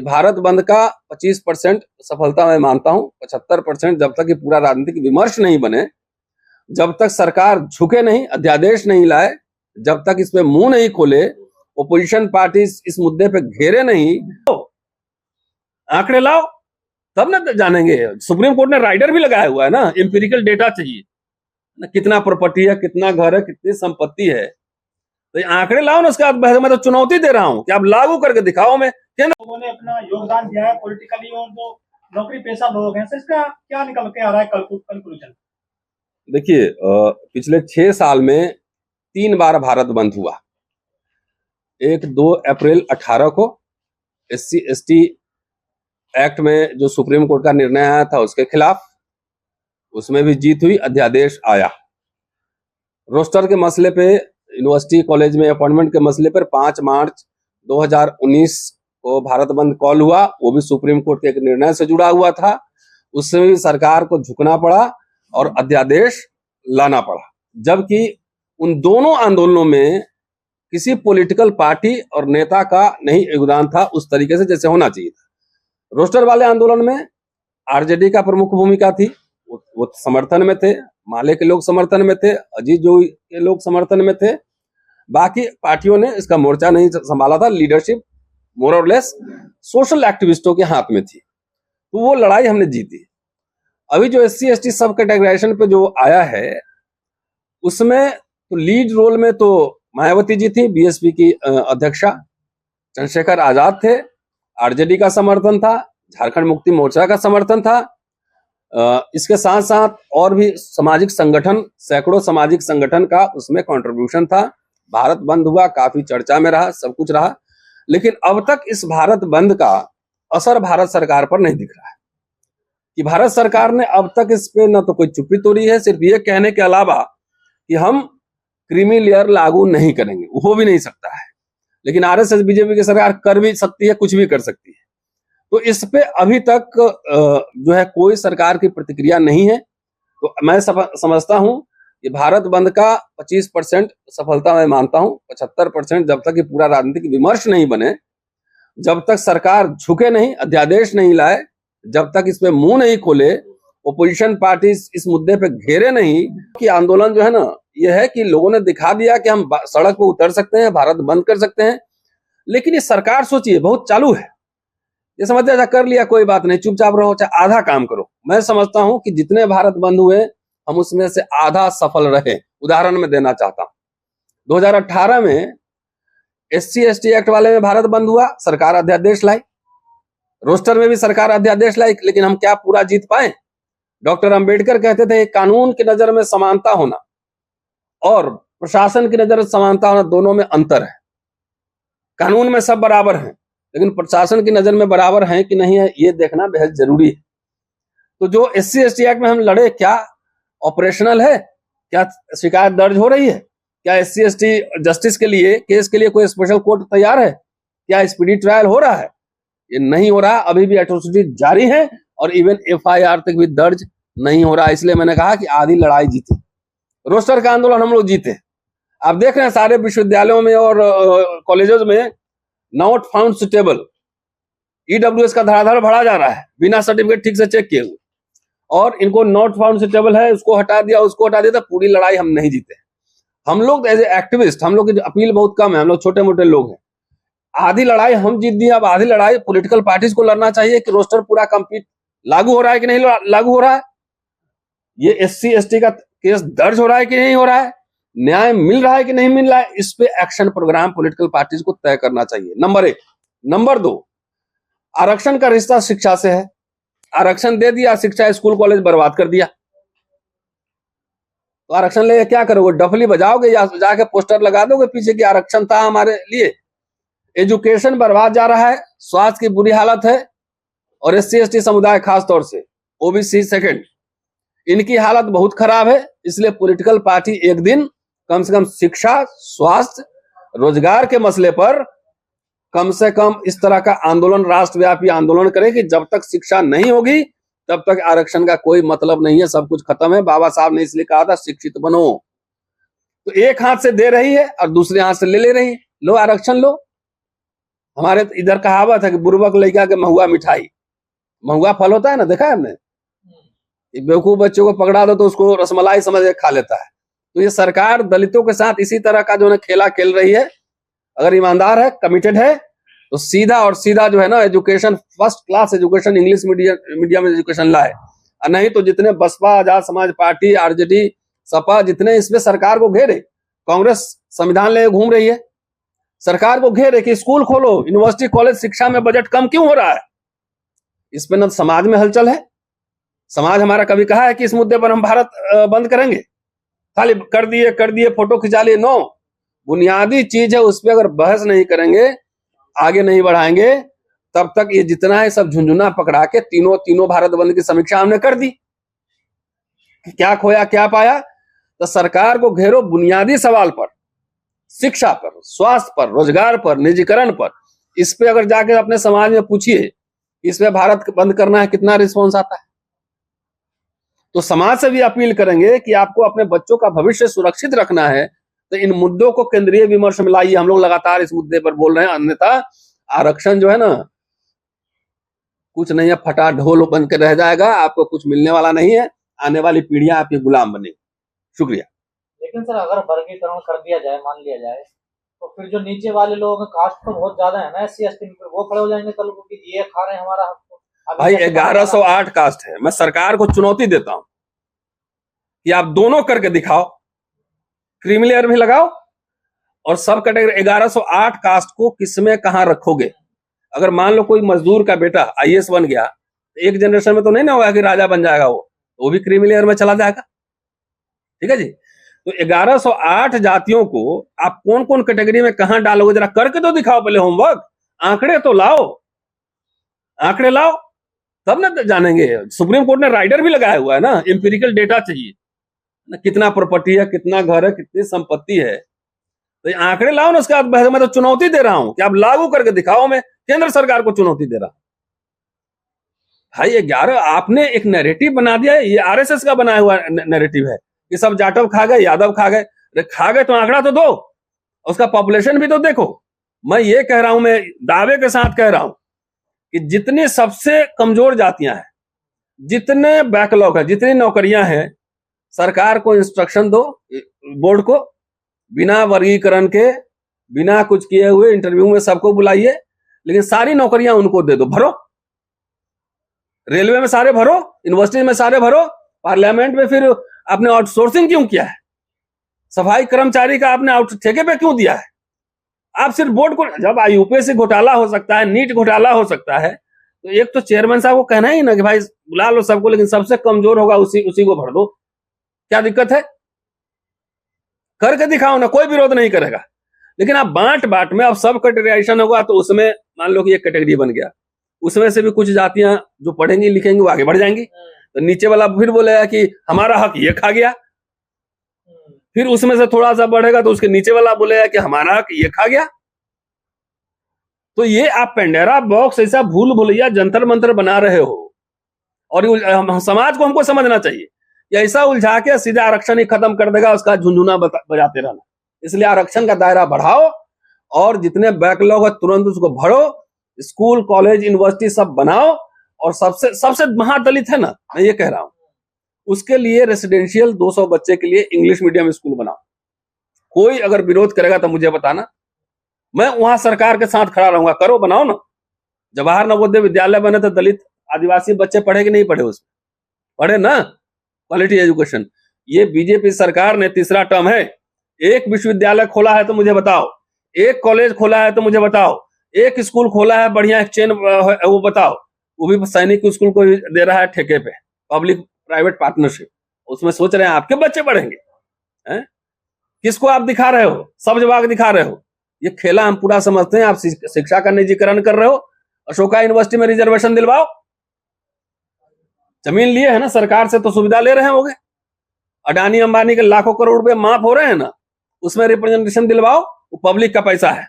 भारत बंद का 25% सफलता मैं मानता हूं। 75% जब तक ये पूरा राजनीतिक विमर्श नहीं बने, जब तक सरकार झुके नहीं, अध्यादेश नहीं लाए, जब तक इस पे मुंह नहीं खोले, ओपोजिशन पार्टी इस मुद्दे पे घेरे नहीं, तो आंकड़े लाओ तब ना जानेंगे। सुप्रीम कोर्ट ने राइडर भी लगाया हुआ है ना, एम्पिरिकल डेटा चाहिए ना, कितना प्रॉपर्टी है, कितना घर है, कितनी संपत्ति है, तो ये आंकड़े लाओ ना। उसके बाद मैं तो चुनौती दे रहा हूं कि आप लागू करके दिखाओ। मैं लोगों ने अपना योगदान दिया है पॉलिटिकली, और जो नौकरी पेशा लोग हैं, इसका क्या निकल के आ रहा है कंक्लूजन? देखिए, पिछले 6 साल में 3 बार भारत बंद हुआ। एक 2 अप्रैल 18 को SC/ST एक्ट में जो सुप्रीम कोर्ट का निर्णय आया था उसके खिलाफ, उसमें भी जीत हुई, अध्यादेश आया। रोस्टर के मसले पे, यूनिवर्सिटी कॉलेज में अपॉइंटमेंट के मसले पर 5 मार्च 2019 को भारत बंद कॉल हुआ, वो भी सुप्रीम कोर्ट के एक निर्णय से जुड़ा हुआ था। उसमें भी सरकार को झुकना पड़ा और अध्यादेश लाना पड़ा, जबकि उन दोनों आंदोलनों में किसी पॉलिटिकल पार्टी और नेता का नहीं योगदान था उस तरीके से जैसे होना चाहिए था। रोस्टर वाले आंदोलन में आरजेडी का प्रमुख भूमिका थी, वो समर्थन में थे, माले के लोग समर्थन में थे, अजीत जोगी के लोग समर्थन में थे, बाकी पार्टियों ने इसका मोर्चा नहीं संभाला था। लीडरशिप मोर और लेस सोशल एक्टिविस्टों के हाथ में थी, तो वो लड़ाई हमने जीती। अभी जो SC/ST सब कैटेगराइजेशन पे जो आया है, उसमें तो लीड रोल में तो मायावती जी थी, BSP की अध्यक्षा, चंद्रशेखर आजाद थे, आरजेडी का समर्थन था, झारखंड मुक्ति मोर्चा का समर्थन था। इसके साथ साथ और भी सामाजिक संगठन, सैकड़ों सामाजिक संगठन का उसमें कंट्रीब्यूशन था। भारत बंद हुआ, काफी चर्चा में रहा, सब कुछ रहा, लेकिन अब तक इस भारत बंद का असर भारत सरकार पर नहीं दिख रहा है कि भारत सरकार ने अब तक इस पे न तो कोई चुप्पी तोड़ी है, सिर्फ ये कहने के अलावा कि हम क्रीमी लेयर लागू नहीं करेंगे, हो भी नहीं सकता है। लेकिन RSS BJP की सरकार कर भी सकती है, कुछ भी कर सकती है। तो इस पे अभी तक जो है कोई सरकार की प्रतिक्रिया नहीं है। तो मैं समझता हूं कि भारत बंद का 25% सफलता मैं मानता हूं। 75% जब तक ये पूरा राजनीतिक विमर्श नहीं बने, जब तक सरकार झुके नहीं, अध्यादेश नहीं लाए, जब तक इस पे मुंह नहीं खोले, ओपोजिशन पार्टी इस मुद्दे पे घेरे नहीं, कि आंदोलन जो है ना, ये है कि लोगों ने दिखा दिया कि हम सड़क पे उतर सकते हैं, भारत बंद कर सकते हैं। लेकिन ये सरकार सोचिए बहुत चालू है, ये समझते हैं कर लिया कोई बात नहीं, चुपचाप रहो, चाहे आधा काम करो। मैं समझता हूं कि जितने भारत बंद हुए, हम उसमें से आधा सफल रहे। उदाहरण में देना चाहता हूं, 2018 में SC/ST एक्ट वाले में भारत बंद हुआ, सरकार अध्यादेश लाई। रोस्टर में भी सरकार अध्यादेश लाई, लेकिन हम क्या पूरा जीत पाए? डॉक्टर अंबेडकर कहते थे कानून की नजर में समानता होना और प्रशासन की नजर में समानता होना, दोनों में अंतर है। कानून में सब बराबर हैं, लेकिन प्रशासन की नजर में बराबर हैं कि नहीं है, ये देखना बेहद जरूरी है। तो जो SC/ST एक्ट में हम लड़े, क्या ऑपरेशनल है? क्या शिकायत दर्ज हो रही है? क्या SC/ST जस्टिस के लिए, केस के लिए कोई स्पेशल कोर्ट तैयार है? क्या स्पीडी ट्रायल हो रहा है? ये नहीं हो रहा। अभी भी एट्रोसिटी जारी है और इवन FIR तक भी दर्ज नहीं हो रहा। इसलिए मैंने कहा कि आधी लड़ाई जीती। रोस्टर का आंदोलन हम लोग जीते। आप देख रहे हैं सारे विश्वविद्यालयों में और कॉलेजों में नॉट फाउंड सुटेबल, EWS का धड़ाधड़ बढ़ा जा रहा है, बिना सर्टिफिकेट ठीक से चेक किए हुए। और इनको नॉट फाउंड सुटेबल है, उसको हटा दिया, उसको हटा दिया, तो पूरी लड़ाई हम नहीं जीते। हम लोग एज ए एक्टिविस्ट, हम लोग की अपील बहुत कम है, हम लोग छोटे मोटे लोग हैं। आधी लड़ाई हम जीत दी, अब आधी लड़ाई पॉलिटिकल पार्टीज को लड़ना चाहिए कि रोस्टर पूरा कंप्लीट लागू हो रहा है कि नहीं लागू हो रहा है, ये SC/ST का केस दर्ज हो रहा है कि नहीं हो रहा है, न्याय मिल रहा है कि नहीं मिल रहा है। इस पे एक्शन प्रोग्राम पॉलिटिकल पार्टीज को तय करना चाहिए, नंबर 1। नंबर 2, आरक्षण का रिश्ता शिक्षा से है। आरक्षण दे दिया, शिक्षा स्कूल कॉलेज बर्बाद कर दिया, तो आरक्षण ले क्या करोगे? डफली बजाओगे या जाके पोस्टर लगा दोगे पीछे कि आरक्षण था हमारे लिए? एजुकेशन बर्बाद जा रहा है, स्वास्थ्य की बुरी हालत है, और SC/ST समुदाय खास तौर से OBC सेकंड, इनकी हालत बहुत खराब है। इसलिए पॉलिटिकल पार्टी एक दिन कम से कम शिक्षा, स्वास्थ्य, रोजगार के मसले पर कम से कम इस तरह का आंदोलन, राष्ट्रव्यापी आंदोलन करे कि जब तक शिक्षा नहीं होगी तब तक आरक्षण का कोई मतलब नहीं है, सब कुछ खत्म है। बाबा साहब ने इसलिए कहा था शिक्षित बनो। तो एक हाथ से दे रही है और दूसरे हाथ से ले रही है, लो आरक्षण लो। हमारे इधर कहावत है कि बुर्बक लड़का के महुआ मिठाई, महुआ फल होता है ना, देखा है हमने, बेवकूफ बच्चों को पकड़ा दो तो उसको रसमलाई समझ के खा लेता है। तो ये सरकार दलितों के साथ इसी तरह का जो है खेला खेल रही है। अगर ईमानदार है, कमिटेड है, तो सीधा और सीधा जो है ना education, first class education, English medium education लाए। और नहीं तो जितने बसपा, आजाद समाज पार्टी, आरजेडी, सपा, जितने इसमें सरकार को घेरे, कांग्रेस संविधान ले घूम रही है, सरकार को घेरे कि स्कूल खोलो, यूनिवर्सिटी कॉलेज, शिक्षा में बजट कम क्यों हो रहा है। इस पे न समाज में हलचल है। समाज हमारा कभी कहा है कि इस मुद्दे पर हम भारत बंद करेंगे, खाली कर दिए फोटो खिंचा लिए। नो, बुनियादी चीज है, उस पर अगर बहस नहीं करेंगे, आगे नहीं बढ़ाएंगे, तब तक ये जितना है सब झुंझुना पकड़ा के तीनों भारत बंद की समीक्षा हमने कर दी। क्या खोया क्या पाया। तो सरकार को घेरो बुनियादी सवाल पर, शिक्षा पर, स्वास्थ्य पर, रोजगार पर, निजीकरण पर। इस पे अगर जाके अपने समाज में पूछिए इस पे भारत बंद करना है, कितना रिस्पॉन्स आता है। तो समाज से भी अपील करेंगे कि आपको अपने बच्चों का भविष्य सुरक्षित रखना है, तो इन मुद्दों को केंद्रीय विमर्श में लाइए। हम लोग लगातार इस मुद्दे पर बोल रहे हैं, अन्यथा आरक्षण जो है ना कुछ नहीं है, फटा ढोल बन के रह जाएगा, आपको कुछ मिलने वाला नहीं है, आने वाली पीढ़ियां आपकी गुलाम बनेगी। शुक्रिया। लेकिन सर अगर वर्गीकरण कर दिया जाए, मान लिया जाए, तो फिर जो नीचे वाले लोग हैं, कास्ट तो बहुत ज्यादा है ना SC ST में, फिर वो खड़े हो जाएंगे कल को कि ये खा रहे हैं हमारा हक। भाई 1108 कास्ट है। मैं सरकार को चुनौती देता हूं कि आप दोनों करके दिखाओ, क्रीमी लेयर भी लगाओ और सब कैटेगरी। 1108 कास्ट को किसमें कहां रखोगे। अगर मान लो कोई मजदूर का बेटा IAS बन गया, तो एक जनरेशन में तो नहीं ना होगा कि राजा बन जाएगा, वो भी क्रीमी लेयर में चला जाएगा। ठीक है जी। तो 1108 जातियों को आप कौन कौन कैटेगरी में कहां डालोगे, जरा करके तो दिखाओ पहले होमवर्क, आंकड़े तो लाओ, आंकड़े लाओ, तब ना जानेंगे। सुप्रीम कोर्ट ने राइडर भी लगाया हुआ है ना, एम्पिरिकल डेटा चाहिए ना, कितना प्रॉपर्टी है, कितना घर है, कितनी संपत्ति है, तो ये आंकड़े लाओ ना। उसके बाद मैं तो चुनौती दे रहा हूं कि आप लागू करके दिखाओ। मैं केंद्र सरकार को चुनौती दे रहा हूं। भाई 11 आपने एक नैरेटिव बना दिया है, ये RSS का बनाया हुआ नैरेटिव है कि सब जाटव खा गए, यादव खा गए। अरे खा गए तो आंकड़ा तो दो, उसका पॉपुलेशन भी तो देखो। मैं ये कह रहा हूं, मैं दावे के साथ कह रहा हूं कि जितनी सबसे कमजोर जातियां हैं, जितने बैकलॉग है, जितनी नौकरियां हैं, सरकार को इंस्ट्रक्शन दो, बोर्ड को, बिना वर्गीकरण के, बिना कुछ किए हुए इंटरव्यू में सबको बुलाइए, लेकिन सारी नौकरियां उनको दे दो। भरो, रेलवे में सारे भरो, यूनिवर्सिटी में सारे भरो, पार्लियामेंट में फिर आपने आउटसोर्सिंग क्यों किया है, सफाई कर्मचारी का आपने ठेके पे क्यों दिया है। आप सिर्फ बोर्ड को, जब UPSC घोटाला हो सकता है, नीट घोटाला हो सकता है, तो एक तो चेयरमैन साहब को कहना ही ना कि भाई बुला लो सबको, लेकिन सबसे कमजोर होगा उसी को भर दो। क्या दिक्कत है, करके दिखाओ ना, कोई विरोध नहीं करेगा। लेकिन आप बांट में अब सब कैटेगराइजेशन होगा, तो उसमें मान लो कि एक कैटेगरी बन गया, उसमें से भी कुछ जातियां जो पढ़ेंगी लिखेंगी वो आगे बढ़ जाएंगी, तो नीचे वाला फिर बोलेगा कि हमारा हक ये खा गया, फिर उसमें से थोड़ा सा बढ़ेगा तो उसके नीचे वाला बोलेगा कि हमारा हक ये खा गया। तो ये आप पेंडेरा बॉक्स ऐसा भूल भुलैया जंतर मंतर बना रहे हो, और समाज को हमको समझना चाहिए या ऐसा उलझा के सीधा आरक्षण ही खत्म कर देगा, उसका झुंझुना बजाते रहना। इसलिए आरक्षण का दायरा बढ़ाओ और जितने बैकलॉग है तुरंत उसको भरो, स्कूल कॉलेज यूनिवर्सिटी सब बनाओ, और सबसे महादलित है ना, मैं ये कह रहा हूं, उसके लिए रेसिडेंशियल 200 बच्चे के लिए इंग्लिश मीडियम स्कूल बनाओ। कोई अगर विरोध करेगा तो मुझे बताना, मैं वहां सरकार के साथ खड़ा रहूंगा। करो, बनाओ ना। जवाहर नवोदय विद्यालय बने तो दलित आदिवासी बच्चे पढ़े कि नहीं पढ़े, उसमें पढ़े ना, क्वालिटी एजुकेशन। ये बीजेपी सरकार ने तीसरा टर्म है, एक विश्वविद्यालय खोला है तो मुझे बताओ, एक कॉलेज खोला है तो मुझे बताओ, एक स्कूल खोला है बढ़िया, एक चेन वो बताओ, वो भी सैनिक स्कूल को दे रहा है ठेके पे, पब्लिक प्राइवेट पार्टनरशिप। उसमें सोच रहे हैं आपके बच्चे पढ़ेंगे हैं? किसको आप दिखा रहे हो, सब जवाब दिखा रहे हो। ये खेला हम पूरा समझते हैं। आप शिक्षा का निजीकरण कर रहे हो, अशोका यूनिवर्सिटी में रिजर्वेशन दिलवाओ, जमीन लिए है ना सरकार से तो सुविधा ले रहे होंगे। अडानी अंबानी के लाखों करोड़ रुपए माफ हो रहे हैं ना, उसमें रिप्रेजेंटेशन दिलवाओ, वो पब्लिक का पैसा है।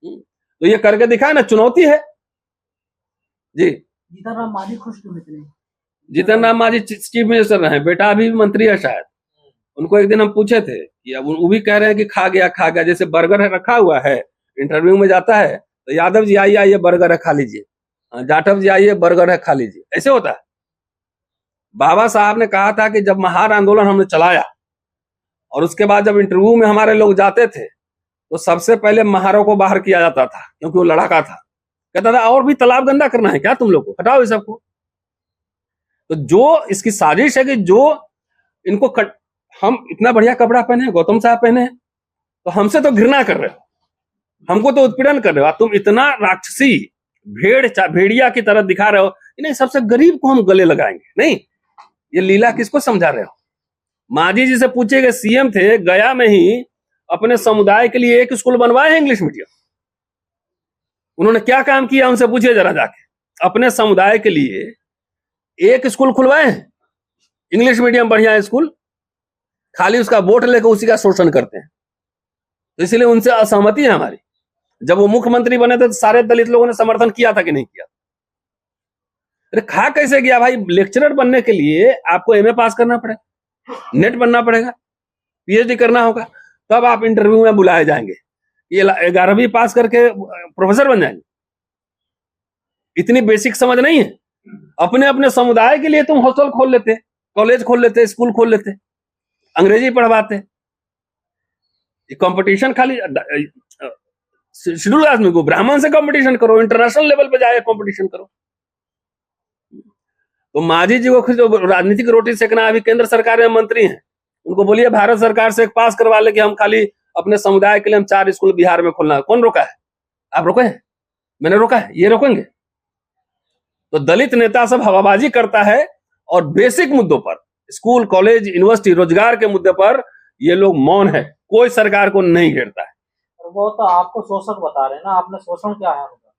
तो ये करके दिखाए ना, चुनौती है जी। जीतन राम मांझी खुश क्यों निकले? जीतन राम मांझी चीफ मिनिस्टर रहे, बेटा अभी भी मंत्री है शायद। उनको एक दिन हम पूछे थे कि अब वो भी कह रहे हैं कि खा गया। जैसे बर्गर है रखा हुआ है, इंटरव्यू में जाता है तो यादव जी आइए आइए बर्गर है खा लीजिए, जाटव जी आइए बर्गर है खा लीजिए, ऐसे होता है। बाबा साहब ने कहा था कि जब महार आंदोलन हमने चलाया और उसके बाद जब इंटरव्यू में हमारे लोग जाते थे तो सबसे पहले महारों को बाहर किया जाता था, क्योंकि वो लड़ाका था। कहता था और भी तालाब गंदा करना है क्या तुम लोग को, हटाओ इस सबको। तो जो इसकी साजिश है कि जो इनको हम इतना बढ़िया कपड़ा पहने, गौतम साहब पहने, तो हमसे तो घृणा कर रहे हो, हमको तो उत्पीड़न कर रहे हो, तुम इतना राक्षसी भेड़िया की तरह दिखा रहे हो, नहीं सबसे गरीब को हम गले लगाएंगे। नहीं, ये लीला किसको समझा रहे हो? मांझी जी से पूछिएगा, सीएम थे, गया में ही अपने समुदाय के लिए एक स्कूल बनवाए हैं इंग्लिश मीडियम। उन्होंने क्या काम किया उनसे पूछिए जरा जाके। अपने समुदाय के लिए एक स्कूल खुलवाए हैं इंग्लिश मीडियम बढ़िया स्कूल, खाली उसका वोट लेकर उसी का शोषण करते हैं। तो इसलिए उनसे असहमति है हमारी। जब वो मुख्यमंत्री बने थे तो सारे दलित लोगों ने समर्थन किया था कि नहीं किया? अरे खा कैसे गया भाई? लेक्चरर बनने के लिए आपको एमए पास करना पड़ेगा, नेट बनना पड़ेगा, पीएचडी करना होगा, तब आप इंटरव्यू में बुलाए जाएंगे। ये 11वीं पास करके प्रोफेसर बन जाएंगे? इतनी बेसिक समझ नहीं है। अपने अपने समुदाय के लिए तुम हॉस्टल खोल लेते, कॉलेज खोल लेते, स्कूल खोल लेते, अंग्रेजी पढ़वाते। कंपटीशन खाली शेड्यूल आदमी को, ब्राह्मण से कंपटीशन करो, इंटरनेशनल लेवल पे जाके कंपटीशन करो। तो मांझी जी को जो राजनीतिक रोटी सेकना, अभी केंद्र सरकार में मंत्री हैं, उनको बोलिए भारत सरकार से एक पास करवा ले कि हम खाली अपने समुदाय के लिए हम 4 स्कूल बिहार में खोलना। कौन रोका है? आप रोके हैं? मैंने रोका है? ये रोकेंगे? तो दलित नेता सब हवाबाजी करता है और बेसिक मुद्दों पर, स्कूल, कॉलेज, यूनिवर्सिटी, रोजगार के मुद्दे पर ये लोग मौन है, कोई सरकार को नहीं घेरता है। वो तो आपको शोषक बता रहे हैं ना, आपने शोषण क्या है उनका?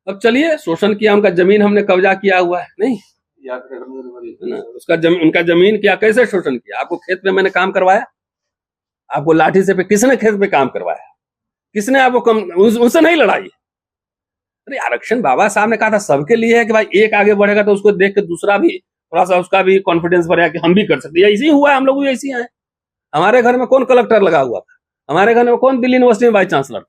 अब चलिए, शोषण किया, उनका जमीन हमने कब्जा किया हुआ है, नहीं उसका उनका जमीन क्या, कैसे शोषण किया? आपको खेत में मैंने काम करवाया? आपको लाठी से पे किसने खेत पे काम करवाया? किसने आपको कम उनसे नहीं लड़ाई? अरे आरक्षण बाबा साहब ने कहा था सबके लिए है कि भाई एक आगे बढ़ेगा तो उसको देख के दूसरा भी थोड़ा सा उसका भी कॉन्फिडेंस बढ़ेगा कि हम भी कर सकते हैं। ऐसे ही हुआ है, हम लोग भी ऐसे ही हैं। हमारे घर में कौन कलेक्टर लगा हुआ था? हमारे घर में कौन दिल्ली यूनिवर्सिटी में वाइस चांसलर था?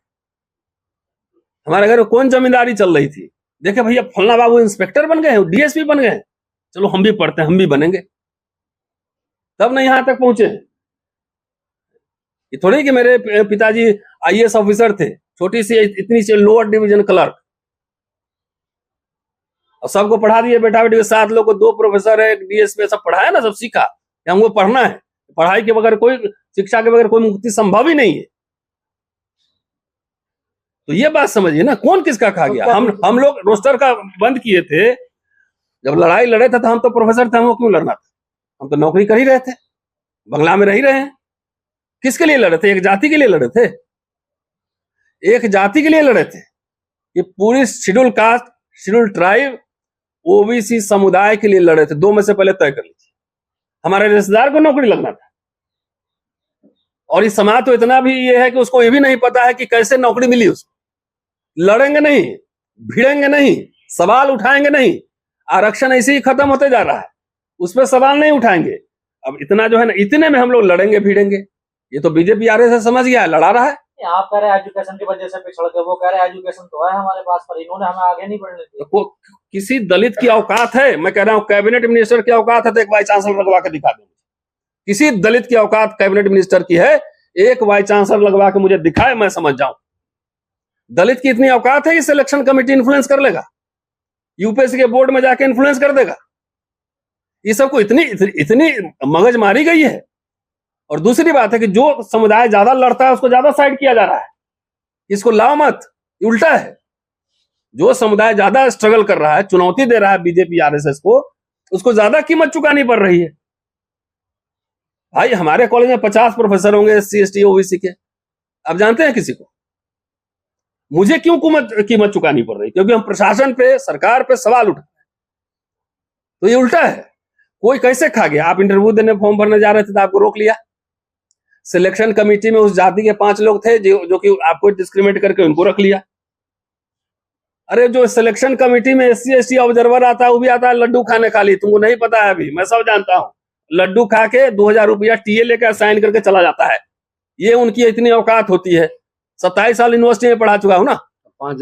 हमारे घर में कौन जमींदारी चल रही थी? देखे भैया फलना बाबू इंस्पेक्टर बन गए, डीएसपी बन गए, चलो हम भी पढ़ते हैं, हम भी बनेंगे, तब ना यहां तक पहुंचे। ये थोड़ी कि मेरे पिताजी आईएएस ऑफिसर थे, छोटी सी इतनी सी लोअर डिवीजन क्लर्क, और सबको पढ़ा दिए, बेटा बेटी 7 लोग को 2 प्रोफेसर है, एक डीएसपी, सब पढ़ाया ना, सब सीखा। हमको पढ़ना है, पढ़ाई के बगैर कोई, शिक्षा के बगैर कोई मुक्ति संभव ही नहीं है। तो ये बात समझिए ना, कौन किसका खा गया? हम लोग रोस्टर का बंद किए थे, जब लड़ाई लड़े थे तो हम तो प्रोफेसर थे, हमको क्यों लड़ना था? हम तो नौकरी कर ही रहे थे, बंगला में रह ही रहे हैं। किसके लिए लड़े थे? एक जाति के लिए लड़े थे, एक जाति के लिए लड़े थे। ये पूरी schedule caste, schedule tribe, OBC समुदाय के लिए लड़े थे। 2 में से पहले तय कर लीजिए। हमारे रिश्तेदार को नौकरी लगना था, और इस समाज तो इतना भी ये है कि उसको ये भी नहीं पता है कि कैसे नौकरी मिली उसको। लड़ेंगे नहीं, भिड़ेंगे नहीं, सवाल उठाएंगे नहीं। आरक्षण ऐसे ही खत्म होते जा रहा है, उस पर सवाल नहीं उठाएंगे। अब इतना जो है ना, इतने में हम लोग लड़ेंगे भिड़ेंगे। ये तो बीजेपी आरएसएस समझ गया है, लड़ा रहा है। आप कह रहे हैं एजुकेशन की वजह से पिछड़ गए, वो कह रहे हैं एजुकेशन तो है हमारे पास, पर इन्होंने हमें आगे नहीं बढ़ने दिया। तो किसी दलित की औकात है? मैं कह रहा हूं कैबिनेट मिनिस्टर की औकात है तो एक वाइस चांसलर लगवा के दिखा दो। किसी दलित की औकात कैबिनेट मिनिस्टर की है? एक वाइस चांसलर लगवा के मुझे दिखाए, मैं समझ जाऊं। दलित की इतनी औकात है कि सिलेक्शन कमेटी इन्फ्लुएंस कर लेगा, यूपीएससी के बोर्ड में जाके इन्फ्लुएंस कर देगा? ये सबको इतनी मगज मारी गई है। और दूसरी बात है कि जो समुदाय ज्यादा लड़ता है उसको ज्यादा साइड किया जा रहा है। इसको लाओ मत, ये उल्टा है। जो समुदाय ज्यादा स्ट्रगल कर रहा है, चुनौती दे रहा है बीजेपी आरएसएस को, उसको ज्यादा कीमत चुकानी पड़ रही है। भाई हमारे कॉलेज में 50 प्रोफेसर होंगे एससी एसटी ओबीसी के, आप जानते हैं किसी को? मुझे क्यों कीमत चुकानी पड़ रही? क्योंकि हम प्रशासन पे, सरकार पे सवाल उठा। तो ये उल्टा है। कोई कैसे खा गया? आप इंटरव्यू देने, फॉर्म भरने जा रहे थे तो आपको रोक लिया। सिलेक्शन कमेटी में उस जाति के 5 लोग थे जो कि आपको डिस्क्रिमिनेट करके उनको रख लिया। अरे जो सिलेक्शन कमेटी में एससी एसटी ऑब्जर्वर आता है, वो भी आता है लड्डू खाने खाली। तुमको नहीं पता है, अभी मैं सब जानता हूं। लड्डू खा के 2000 रुपया टीए लेकर साइन करके चला जाता है। ये उनकी इतनी औकात होती है। 27 साल यूनिवर्सिटी में पढ़ा चुका हूं ना।